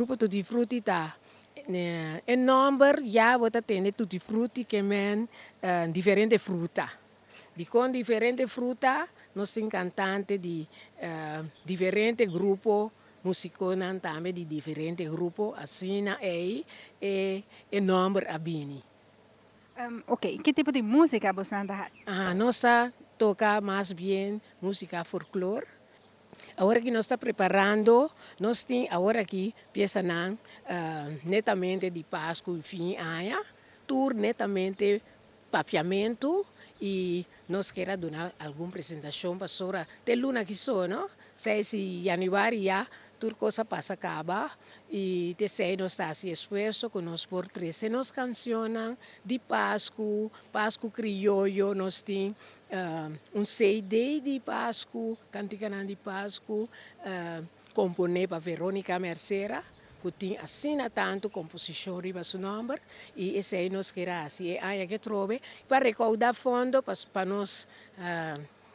grupo Tutti Frutti tá em number já você tem tutti frutti que men diferente fruta. De com diferente fruta, nós temos cantante de diferente grupo musicona também de diferente grupo, assim e number abini. Ok, que tipo de música você anda? Nós toca mais bem música folclore. Agora que nós estamos preparando, nós temos agora que pieza netamente de Páscoa e fim aia, tour netamente papiamento e nós queremos dar alguma apresentação para sobre de luna que sou, não? 6 de janeiro já, tudo coisa passa acaba e de 6 nós estamos assim esforço que nós por 13 nós canciones de Páscoa, Páscoa criollo, nós temos CD de Páscoa, canticanan de Páscoa, componer para Verônica Mercera, que tem assina tanto composição riba su nome, e esse aí nós queremos assim, aí que trove, para recaudar fundo para nós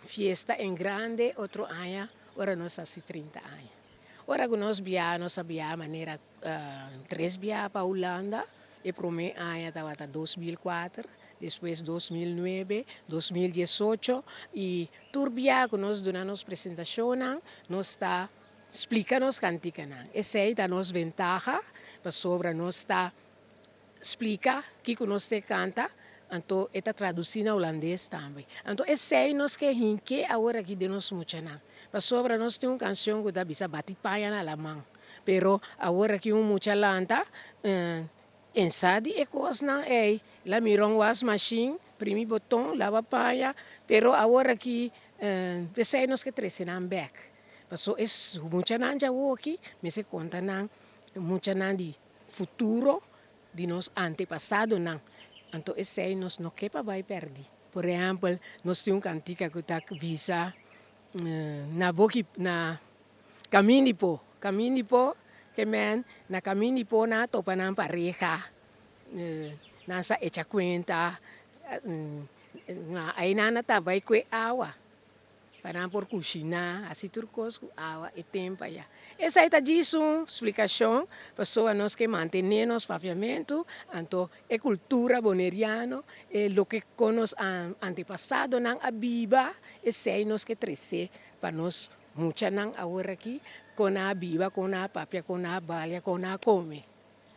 fiesta em grande, outro ano, ora nós assim 30 anos. Ora que nós viajamos maneira 3 viagens para a Holanda, e primeiro ano estava 2004, depois 2009, 2018 e turbia que nós damos apresentação, nós está explicando canticana. Essa é a nossa vantagem, para sobre nós está explica que nós canta, então está traduzindo holandês também. Então esse é nós que agora que de nós muito para sobre nós tem uma canção que dá bisa bate paia na alemão, pero agora que muita lanta ensadi e coisa não é. Lá miram was machine, primi botão, lava paia, pero agora que pensei nós que trecinam back. Passo é muita não já aqui, me se conta não muita não de futuro de nos antepassado não. Então esse aí nós não quer para vai perder. Por exemplo, nós temos cantica que tá bisa na caminho de po que men na caminho de po na topa na pareja nasa echa cuenta aí na tá vai que água para por cozinhar assim turcos água e tempo já essa é disso explicação pessoa nós que mantenemos papiamento então é cultura boneriano é lo que con os antepassado não abiba e sei nós que crescer para nós muita não agora aqui com a biba com a papia com a balia com a come